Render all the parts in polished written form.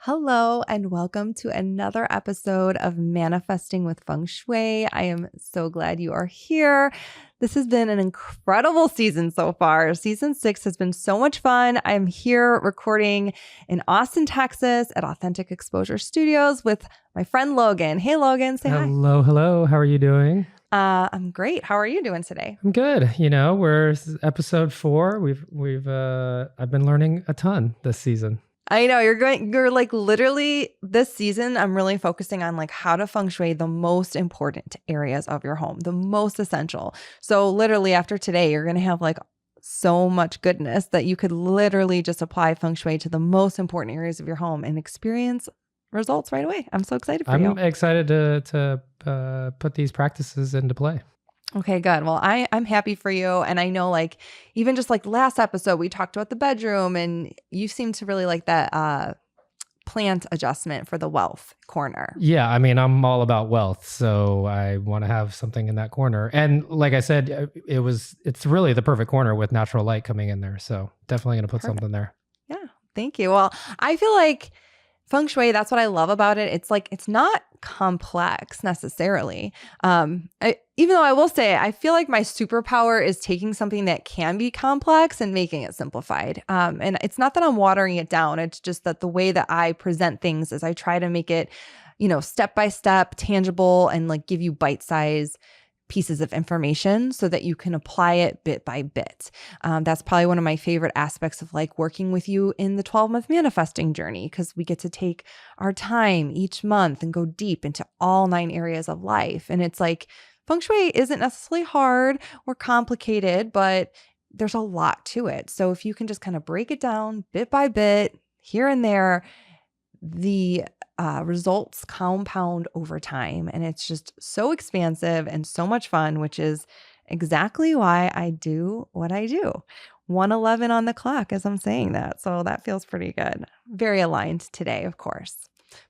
Hello, and welcome to another episode of Manifesting with Feng Shui. I am so glad you are here. This has been an incredible season so far. Season 6 has been so much fun. I'm here recording in Austin, Texas at Authentic Exposure Studios with my friend Logan. Hey, Logan, say hi. Hello. How are you doing? I'm great. How are you doing today? I'm good. We're episode 4. I've been learning a ton this season. I know you're like literally this season, I'm really focusing on like how to feng shui the most important areas of your home, the most essential. So literally after today, you're going to have like so much goodness that you could literally just apply feng shui to the most important areas of your home and experience results right away. I'm so excited for you. I'm excited to put these practices into play. Okay, good. Well, I'm happy for you. And I know like even just like last episode, we talked about the bedroom and you seem to really like that plant adjustment for the wealth corner. Yeah, I mean, I'm all about wealth, so I want to have something in that corner. And like I said, it's really the perfect corner with natural light coming in there. So definitely going to put something there. Yeah, thank you. Well, I feel like feng shui, that's what I love about it. It's like, it's not complex necessarily. Even though I will say, I feel like my superpower is taking something that can be complex and making it simplified. And it's not that I'm watering it down. It's just that the way that I present things is I try to make it, step by step, tangible, and like give you bite-sized pieces of information so that you can apply it bit by bit. That's probably one of my favorite aspects of like working with you in the 12-month manifesting journey, because we get to take our time each month and go deep into all 9 areas of life. And it's like feng shui isn't necessarily hard or complicated, but there's a lot to it. So if you can just kind of break it down bit by bit here and there, the results compound over time. And it's just so expansive and so much fun, which is exactly why I do what I do. 1:11 on the clock as I'm saying that. So that feels pretty good. Very aligned today, of course.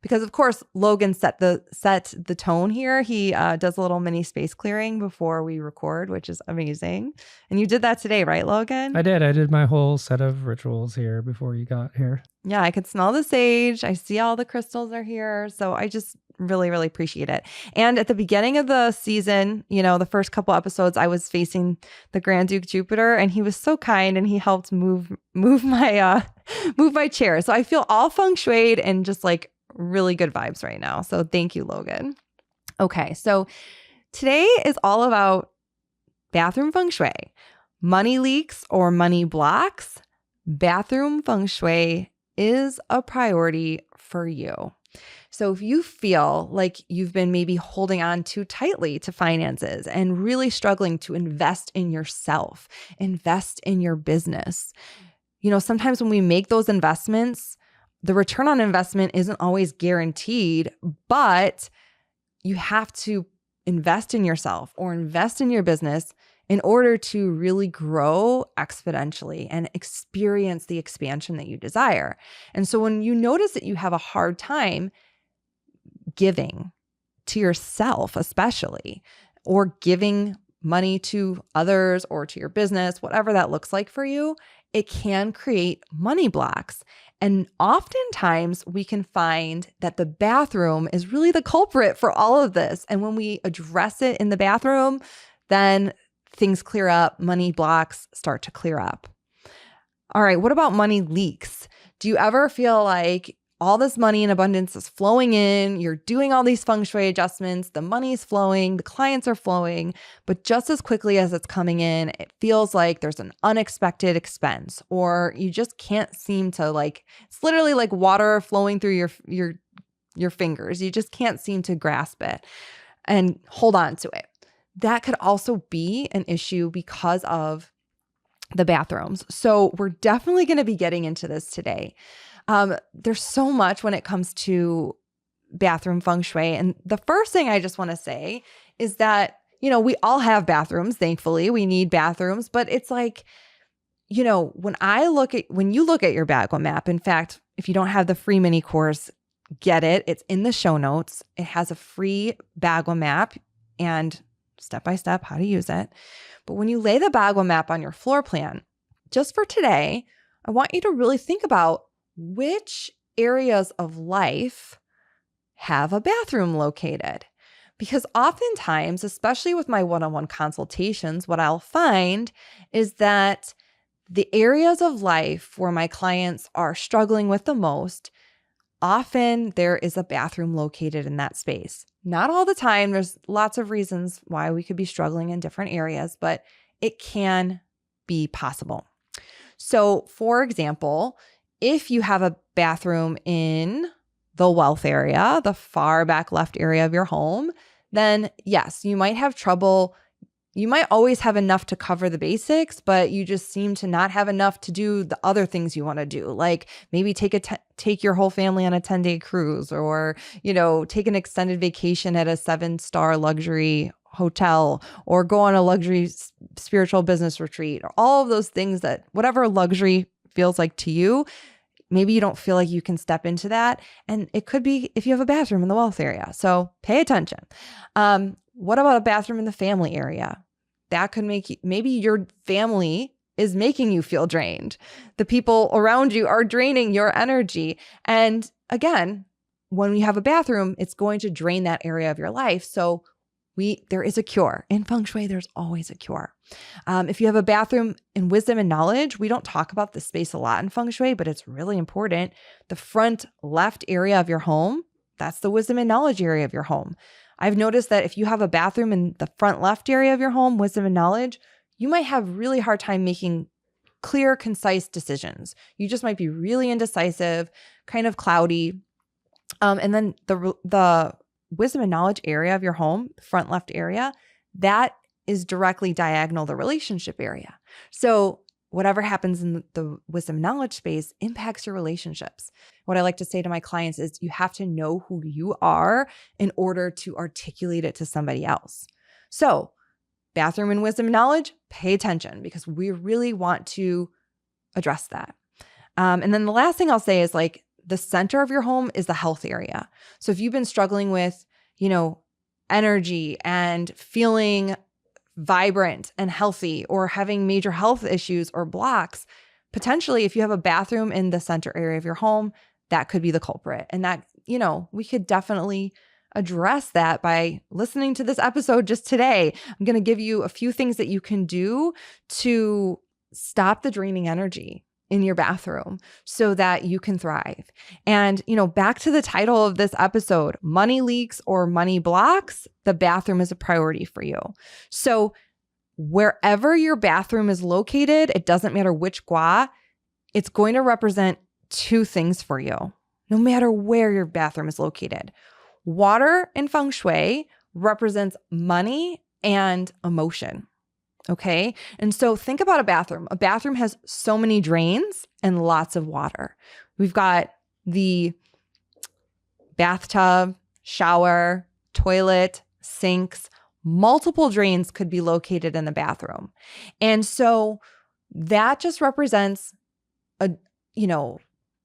Because of course, Logan set the tone here. He does a little mini space clearing before we record, which is amazing. And you did that today, right, Logan? I did my whole set of rituals here before you got here. Yeah, I could smell the sage. I see all the crystals are here. So I just really, really appreciate it. And at the beginning of the season, the first couple episodes, I was facing the Grand Duke Jupiter, and he was so kind and he helped move my move my chair. So I feel all feng shuied and just like really good vibes right now. So thank you, Logan. Okay, so today is all about bathroom feng shui. Money leaks or money blocks. Bathroom feng shui is a priority for you. So if you feel like you've been maybe holding on too tightly to finances and really struggling to invest in yourself, invest in your business, sometimes when we make those investments, the return on investment isn't always guaranteed, but you have to invest in yourself or invest in your business in order to really grow exponentially and experience the expansion that you desire. And so when you notice that you have a hard time giving to yourself, especially, or giving money to others or to your business, whatever that looks like for you, it can create money blocks. And oftentimes we can find that the bathroom is really the culprit for all of this. And when we address it in the bathroom, then things clear up, money blocks start to clear up. All right, what about money leaks? Do you ever feel like all this money in abundance is flowing in, you're doing all these feng shui adjustments, the money's flowing, the clients are flowing, but just as quickly as it's coming in, it feels like there's an unexpected expense, or you just can't seem to it's literally like water flowing through your fingers. You just can't seem to grasp it and hold on to it. That could also be an issue because of the bathrooms. So we're definitely going to be getting into this today. There's so much when it comes to bathroom feng shui. And the first thing I just want to say is that, we all have bathrooms. Thankfully, we need bathrooms, but it's like, when you look at your Bagua map, in fact, if you don't have the free mini course, get it. It's in the show notes. It has a free Bagua map and step-by-step how to use it. But when you lay the Bagua map on your floor plan, just for today, I want you to really think about which areas of life have a bathroom located? Because oftentimes, especially with my one-on-one consultations, what I'll find is that the areas of life where my clients are struggling with the most, often there is a bathroom located in that space. Not all the time. There's lots of reasons why we could be struggling in different areas, but it can be possible. So, for example, if you have a bathroom in the wealth area, the far back left area of your home, then yes, you might have trouble. You might always have enough to cover the basics, but you just seem to not have enough to do the other things you want to do. Like maybe take your whole family on a 10-day cruise, or, take an extended vacation at a 7-star luxury hotel, or go on a luxury spiritual business retreat, or all of those things that whatever luxury feels like to you. Maybe you don't feel like you can step into that. And it could be if you have a bathroom in the wealth area. So pay attention. What about a bathroom in the family area? That could make you, maybe your family is making you feel drained. The people around you are draining your energy. And again, when you have a bathroom, it's going to drain that area of your life. So there is a cure. In Feng Shui, there's always a cure. If you have a bathroom in wisdom and knowledge, we don't talk about this space a lot in Feng Shui, but it's really important. The front left area of your home, that's the wisdom and knowledge area of your home. I've noticed that if you have a bathroom in the front left area of your home, wisdom and knowledge, you might have really hard time making clear, concise decisions. You just might be really indecisive, kind of cloudy. And then the wisdom and knowledge area of your home, front left area, that is directly diagonal the relationship area. So whatever happens in the wisdom and knowledge space impacts your relationships. What I like to say to my clients is you have to know who you are in order to articulate it to somebody else. So bathroom and wisdom and knowledge, pay attention because we really want to address that. And then the last thing I'll say is like the center of your home is the health area. So if you've been struggling with, energy and feeling vibrant and healthy, or having major health issues or blocks, potentially if you have a bathroom in the center area of your home, that could be the culprit. And that, we could definitely address that by listening to this episode just today. I'm going to give you a few things that you can do to stop the draining energy in your bathroom so that you can thrive. And, back to the title of this episode, money leaks or money blocks, the bathroom is a priority for you. So wherever your bathroom is located, it doesn't matter which gua, it's going to represent two things for you, no matter where your bathroom is located. Water in Feng Shui represents money and emotion. Okay. And so think about a bathroom. A bathroom has so many drains and lots of water. We've got the bathtub, shower, toilet, sinks, multiple drains could be located in the bathroom. And so that just represents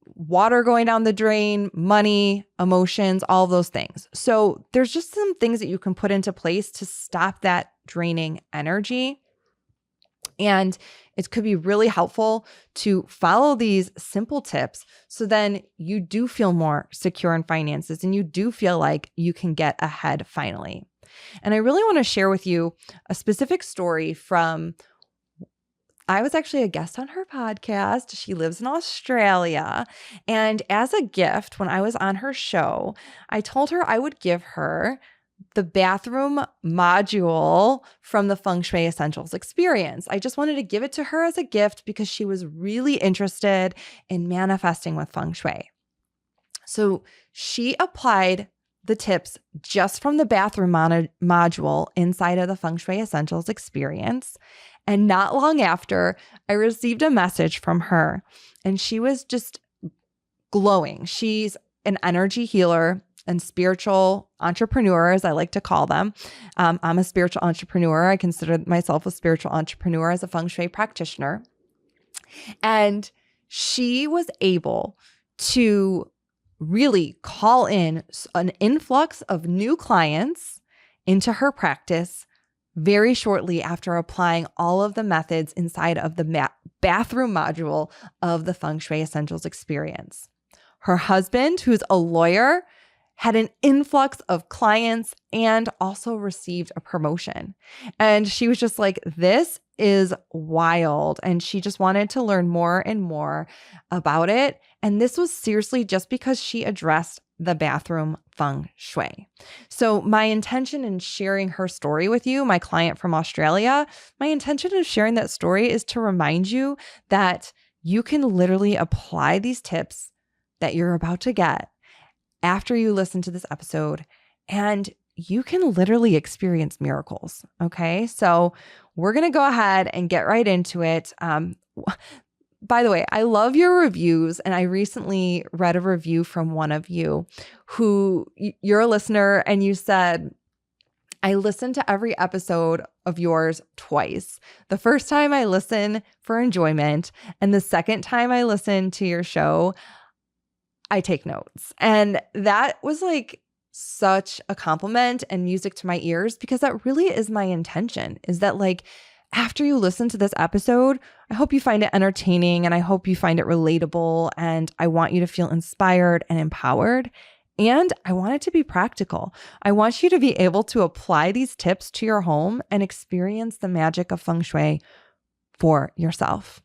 water going down the drain, money, emotions, all of those things. So there's just some things that you can put into place to stop that draining energy. And it could be really helpful to follow these simple tips so then you do feel more secure in finances and you do feel like you can get ahead finally. And I really want to share with you a specific story I was actually a guest on her podcast. She lives in Australia. And as a gift, when I was on her show, I told her I would give her the bathroom module from the Feng Shui Essentials experience. I just wanted to give it to her as a gift because she was really interested in manifesting with Feng Shui. So she applied the tips just from the bathroom module inside of the Feng Shui Essentials experience. And not long after, I received a message from her and she was just glowing. She's an energy healer and spiritual entrepreneur, as I like to call them. I'm a spiritual entrepreneur. I consider myself a spiritual entrepreneur as a Feng Shui practitioner. And she was able to really call in an influx of new clients into her practice very shortly after applying all of the methods inside of the bathroom module of the Feng Shui Essentials experience. Her husband, who's a lawyer, had an influx of clients and also received a promotion. And she was just like, this is wild. And she just wanted to learn more and more about it. And this was seriously just because she addressed the bathroom feng shui. So my intention in sharing her story with you, my client from Australia, my intention of sharing that story is to remind you that you can literally apply these tips that you're about to get after you listen to this episode, and you can literally experience miracles. Okay. So we're going to go ahead and get right into it. By the way, I love your reviews. And I recently read a review from one of you who you're a listener, and you said, I listened to every episode of yours twice. The first time I listen for enjoyment, and the second time I listen to your show, I take notes. And that was like such a compliment and music to my ears, because that really is my intention, is that like after you listen to this episode, I hope you find it entertaining, and I hope you find it relatable, and I want you to feel inspired and empowered. And I want it to be practical. I want you to be able to apply these tips to your home and experience the magic of feng shui for yourself.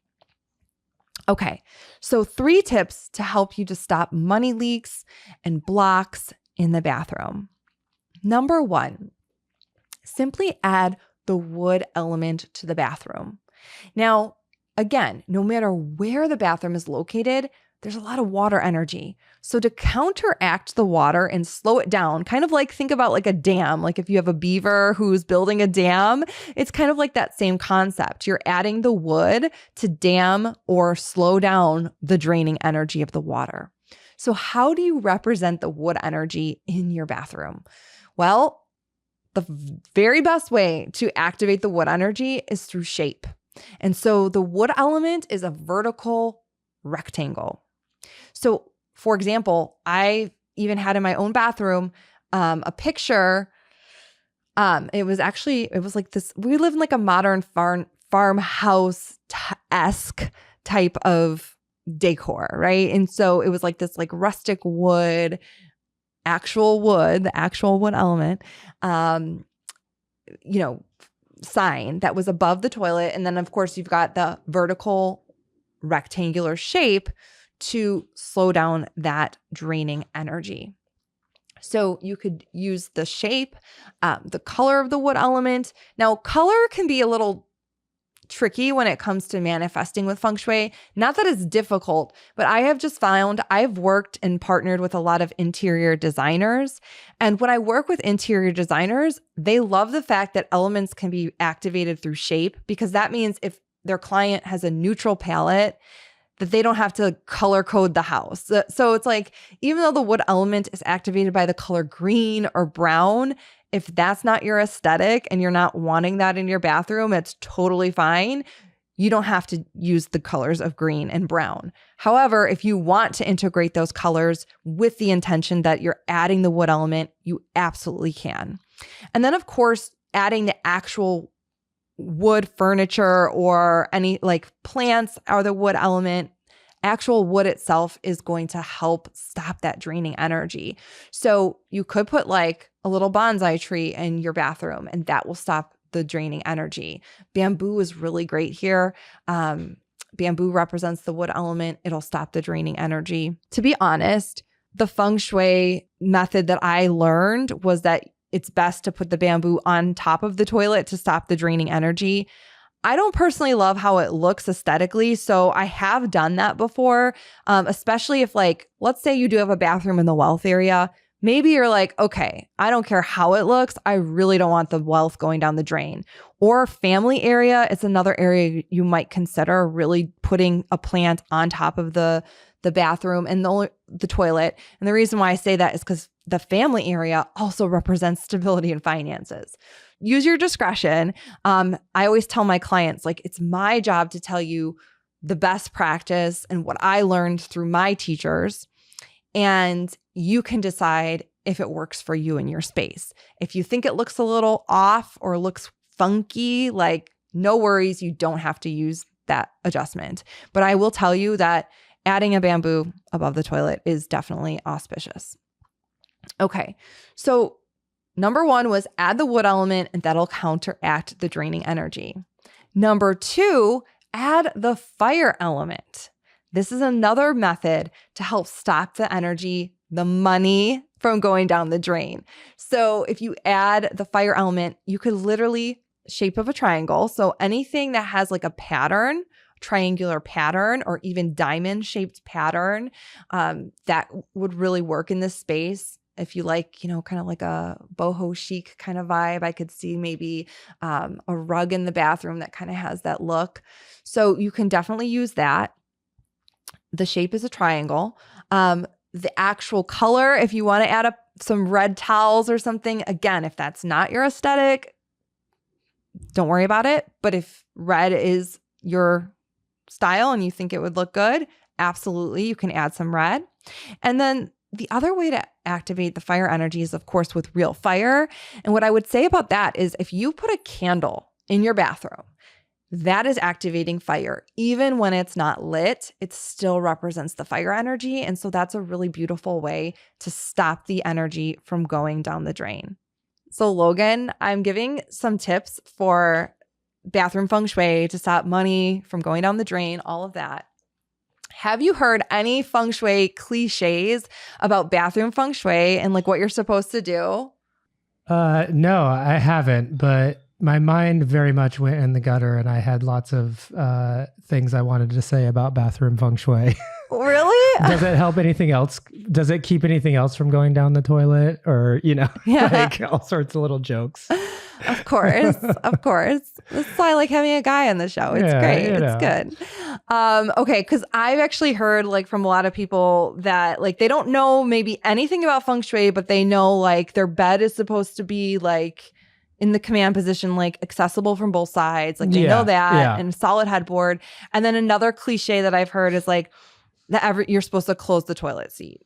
Okay, so 3 tips to help you to stop money leaks and blocks in the bathroom. Number 1, simply add the wood element to the bathroom. Now, again, no matter where the bathroom is located, there's a lot of water energy. So to counteract the water and slow it down, kind of like think about like a dam, like if you have a beaver who's building a dam, it's kind of like that same concept. You're adding the wood to dam or slow down the draining energy of the water. So how do you represent the wood energy in your bathroom? Well, the very best way to activate the wood energy is through shape. And so the wood element is a vertical rectangle. So for example, I even had in my own bathroom a picture. It was like this, we live in like a modern farmhouse-esque type of decor, right? And so it was like this like rustic wood, the actual wood element, sign that was above the toilet. And then of course you've got the vertical rectangular shape to slow down that draining energy. So you could use the shape, the color of the wood element. Now, color can be a little tricky when it comes to manifesting with feng shui. Not that it's difficult, but I have just found I've worked and partnered with a lot of interior designers. And when I work with interior designers, they love the fact that elements can be activated through shape, because that means if their client has a neutral palette, that they don't have to color code the house. So it's like, even though the wood element is activated by the color green or brown, if that's not your aesthetic and you're not wanting that in your bathroom, it's totally fine. You don't have to use the colors of green and brown. However, if you want to integrate those colors with the intention that you're adding the wood element, you absolutely can. And then of course, adding the actual wood furniture or any like plants or the wood element, actual wood itself is going to help stop that draining energy. So you could put like a little bonsai tree in your bathroom, and that will stop the draining energy. Bamboo is really great here. Bamboo represents the wood element. It'll stop the draining energy. To be honest, the feng shui method that I learned was that it's best to put the bamboo on top of the toilet to stop the draining energy. I don't personally love how it looks aesthetically, so I have done that before, especially if like, let's say you do have a bathroom in the wealth area. Maybe you're like, okay, I don't care how it looks. I really don't want the wealth going down the drain. Or family area, it's another area you might consider really putting a plant on top of the bathroom and the toilet. And the reason why I say that is because the family area also represents stability and finances. Use your discretion. I always tell my clients, like, it's my job to tell you the best practice and what I learned through my teachers. And you can decide if it works for you in your space. If you think it looks a little off or looks funky, like, no worries, you don't have to use that adjustment. But I will tell you that adding a bamboo above the toilet is definitely auspicious. Okay, so number 1 was add the wood element, and that'll counteract the draining energy. Number 2, add the fire element. This is another method to help stop the energy, the money from going down the drain. So if you add the fire element, you could literally shape of a triangle. So anything that has like a pattern, triangular pattern, or even diamond shaped pattern, that would really work in this space. If you like, kind of like a boho chic kind of vibe, I could see maybe a rug in the bathroom that kind of has that look. So you can definitely use that. The shape is a triangle. The actual color, if you want to add some red towels or something, again, if that's not your aesthetic, don't worry about it. But if red is your style and you think it would look good, absolutely, you can add some red. And then the other way to activate the fire energy is, of course, with real fire. And what I would say about that is if you put a candle in your bathroom, that is activating fire. Even when it's not lit, it still represents the fire energy. And so that's a really beautiful way to stop the energy from going down the drain. So Logan, I'm giving some tips for bathroom feng shui to stop money from going down the drain, all of that. Have you heard any feng shui cliches about bathroom feng shui and like what you're supposed to do? No, I haven't, but my mind very much went in the gutter, and I had lots of things I wanted to say about bathroom feng shui. Really? Does it help anything else? Does it keep anything else from going down the toilet, or, like all sorts of little jokes? Of course. Of course. This is why I like having a guy on the show. It's great. It's good. Okay. Cause I've actually heard like from a lot of people that like, they don't know maybe anything about feng shui, but they know like their bed is supposed to be like in the command position, like accessible from both sides. Like they know that, and solid headboard. And then another cliche that I've heard is like that you're supposed to close the toilet seat.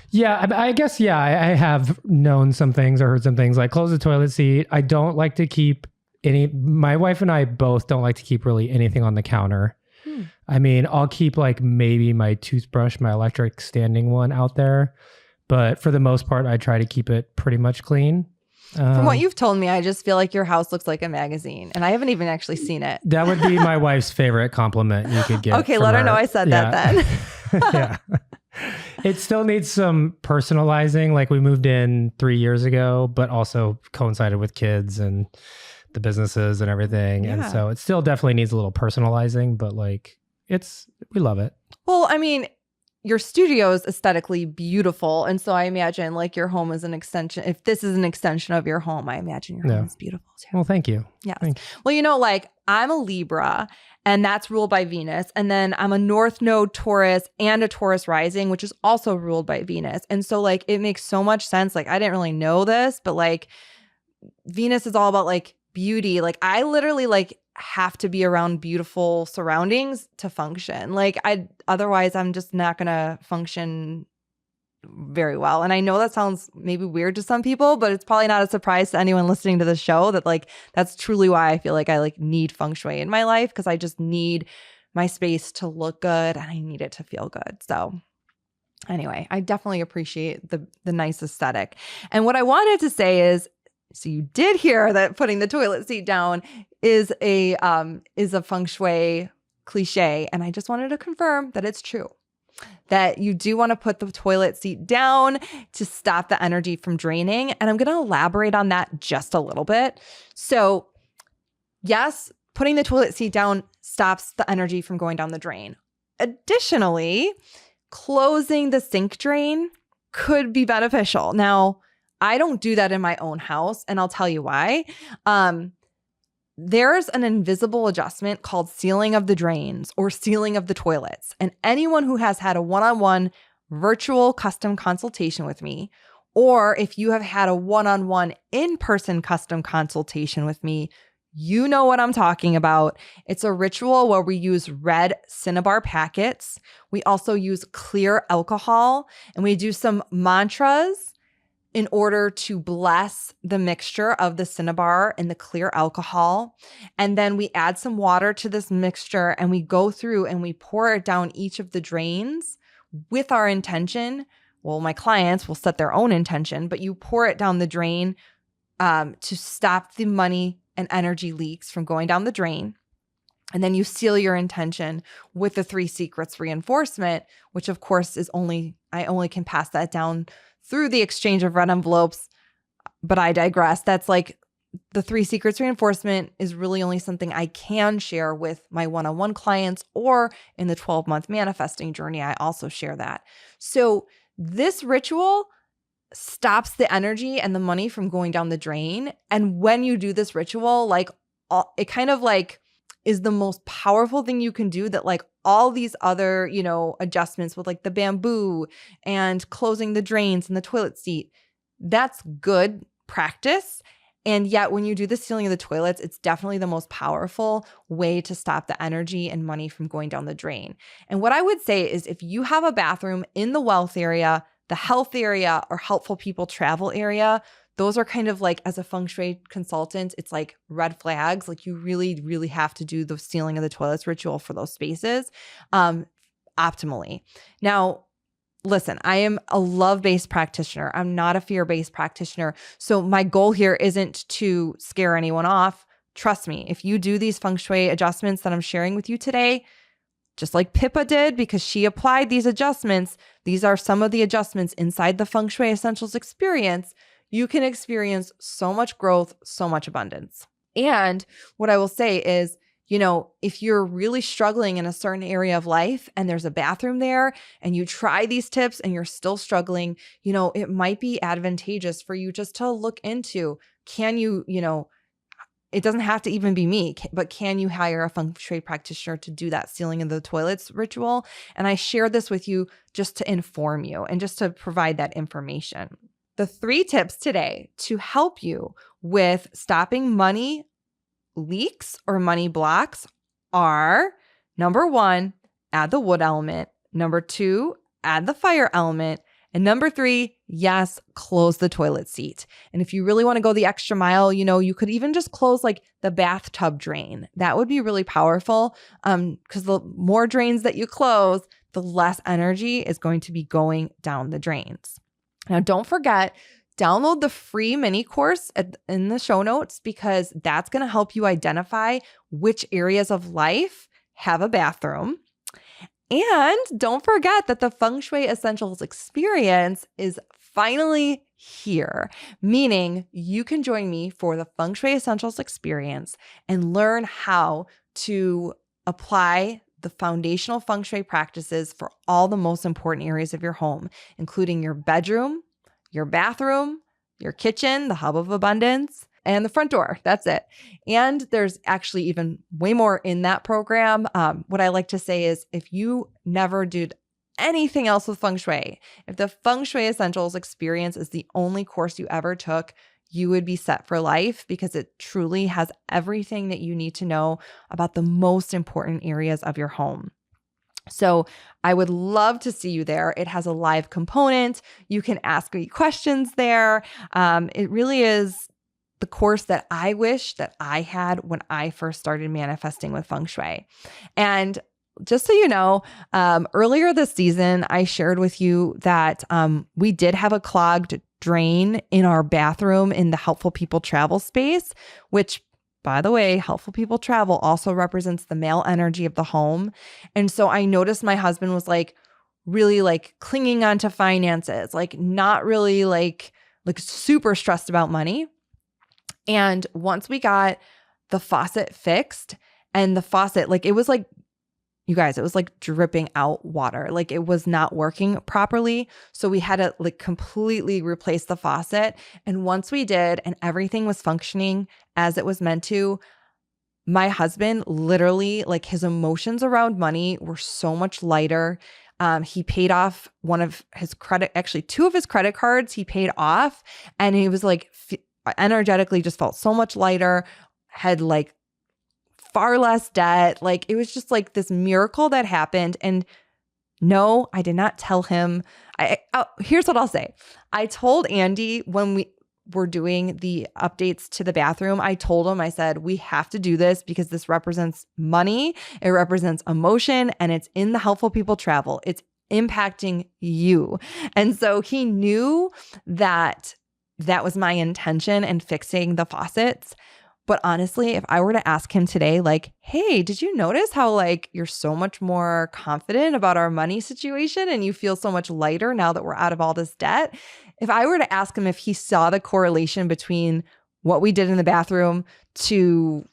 Yeah, I guess, I have known some things or heard some things like close the toilet seat. I don't like to keep my wife and I both don't like to keep really anything on the counter. I mean, I'll keep like maybe my toothbrush, my electric standing one out there. But for the most part, I try to keep it pretty much clean. From what you've told me, I just feel like your house looks like a magazine, and I haven't even actually seen it. That would be my wife's favorite compliment you could get. Okay, let her know I said that then. Yeah. It still needs some personalizing. Like we moved in 3 years ago, but also coincided with kids and the businesses and everything. Yeah. And so it still definitely needs a little personalizing, but like we love it. Well, I mean, your studio is aesthetically beautiful. And so I imagine like your home is an extension. If this is an extension of your home, I imagine your home is beautiful too. Well, thank you. Yes. Thank you. Well, like I'm a Libra, and that's ruled by Venus. And then I'm a North Node Taurus and a Taurus rising, which is also ruled by Venus. And so like it makes so much sense. Like I didn't really know this, but like Venus is all about like beauty. Like I literally like have to be around beautiful surroundings to function. Like otherwise I'm just not going to function very well. And I know that sounds maybe weird to some people, but it's probably not a surprise to anyone listening to the show that like that's truly why I feel like I like need feng shui in my life, because I just need my space to look good and I need it to feel good. So anyway, I definitely appreciate the nice aesthetic. And what I wanted to say is, so you did hear that putting the toilet seat down is a feng shui cliche, and I just wanted to confirm that it's true. That you do want to put the toilet seat down to stop the energy from draining. And I'm going to elaborate on that just a little bit. So yes, putting the toilet seat down stops the energy from going down the drain. Additionally, closing the sink drain could be beneficial. Now, I don't do that in my own house, and I'll tell you why. There's an invisible adjustment called sealing of the drains or sealing of the toilets. And anyone who has had a one-on-one virtual custom consultation with me, or if you have had a one-on-one in-person custom consultation with me, you know what I'm talking about. It's a ritual where we use red cinnabar packets. We also use clear alcohol, and we do some mantras in order to bless the mixture of the cinnabar and the clear alcohol. And then we add some water to this mixture and we go through and we pour it down each of the drains with our intention. Well, my clients will set their own intention, but you pour it down the drain to stop the money and energy leaks from going down the drain. And then you seal your intention with the 3 secrets reinforcement, which of course I only can pass that down through the exchange of red envelopes, but I digress. That's like the 3 secrets reinforcement is really only something I can share with my one-on-one clients, or in the 12-month manifesting journey, I also share that. So this ritual stops the energy and the money from going down the drain. And when you do this ritual, it kind of is the most powerful thing you can do, that all these other, adjustments with the bamboo and closing the drains and the toilet seat, that's good practice. And yet when you do the sealing of the toilets, it's definitely the most powerful way to stop the energy and money from going down the drain. And what I would say is, if you have a bathroom in the wealth area, the health area, or helpful people travel area, those are kind of as a feng shui consultant, it's red flags. You really, really have to do the sealing of the toilets ritual for those spaces optimally. Now, listen, I am a love-based practitioner. I'm not a fear-based practitioner. So my goal here isn't to scare anyone off. Trust me, if you do these feng shui adjustments that I'm sharing with you today, just like Pippa did, because she applied these adjustments, these are some of the adjustments inside the Feng Shui Essentials experience, you can experience so much growth, so much abundance. And what I will say is, if you're really struggling in a certain area of life and there's a bathroom there and you try these tips and you're still struggling, it might be advantageous for you just to look into, can you, it doesn't have to even be me, but can you hire a feng shui practitioner to do that sealing of the toilets ritual? And I share this with you just to inform you and just to provide that information. The 3 tips today to help you with stopping money leaks or money blocks are: number 1, add the wood element. Number 2, add the fire element. And number 3, yes, close the toilet seat. And if you really want to go the extra mile, you could even just close the bathtub drain. That would be really powerful, because the more drains that you close, the less energy is going to be going down the drains. Now, don't forget, download the free mini course in the show notes, because that's going to help you identify which areas of life have a bathroom. And don't forget that the Feng Shui Essentials experience is finally here, meaning you can join me for the Feng Shui Essentials experience and learn how to apply the foundational feng shui practices for all the most important areas of your home, including your bedroom, your bathroom, your kitchen, the hub of abundance, and the front door. That's it. And there's actually even way more in that program. What I like to say is, if you never did anything else with feng shui, if the Feng Shui Essentials experience is the only course you ever took, you would be set for life, because it truly has everything that you need to know about the most important areas of your home. So I would love to see you there. It has a live component. You can ask me questions there. It really is the course that I wish that I had when I first started manifesting with feng shui. And just so you know, earlier this season, I shared with you that we did have a clogged drain in our bathroom in the Helpful People Travel space, which, by the way, Helpful People Travel also represents the male energy of the home. And so I noticed my husband was really clinging on to finances, not really super stressed about money. And once we got the faucet fixed, and the faucet, it was you guys, it was dripping out water. It was not working properly. So we had to completely replace the faucet. And once we did, and everything was functioning as it was meant to, my husband literally, his emotions around money were so much lighter. He paid off one of his two of his credit cards he paid off. And he was energetically just felt so much lighter, had far less debt. It was just this miracle that happened. And No, I did not tell him. Here's what I'll say. I told Andy when we were doing the updates to the bathroom, I told him, I said, we have to do this because this represents money, it represents emotion, and it's in the Helpful People Travel. It's impacting you. And so he knew that that was my intention in fixing the faucets. But honestly, if I were to ask him today, like, hey, did you notice how like you're so much more confident about our money situation and you feel so much lighter now that we're out of all this debt? If I were to ask him if he saw the correlation between what we did in the bathroom to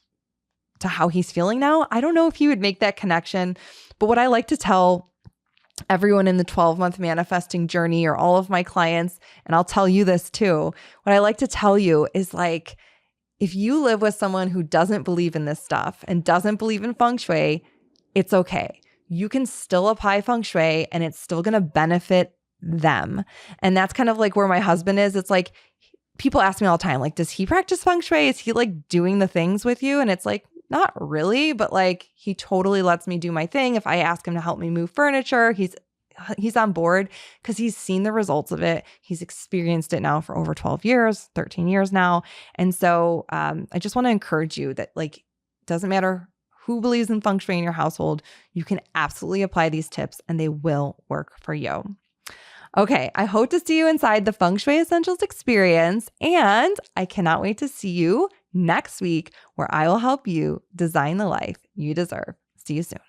how he's feeling now, I don't know if he would make that connection. But what I like to tell everyone in the 12-month manifesting journey, or all of my clients, and I'll tell you this too, what I like to tell you is like, if you live with someone who doesn't believe in this stuff and doesn't believe in feng shui, it's okay. You can still apply feng shui and it's still going to benefit them. And that's kind of like where my husband is. It's like, people ask me all the time, like, does he practice feng shui? Is he like doing the things with you? And it's like, not really, but like he totally lets me do my thing. If I ask him to help me move furniture, he's on board because he's seen the results of it. He's experienced it now for over 12 years, 13 years now. And so I just want to encourage you that like, doesn't matter who believes in feng shui in your household, you can absolutely apply these tips and they will work for you. Okay, I hope to see you inside the Feng Shui Essentials experience, and I cannot wait to see you next week where I will help you design the life you deserve. See you soon.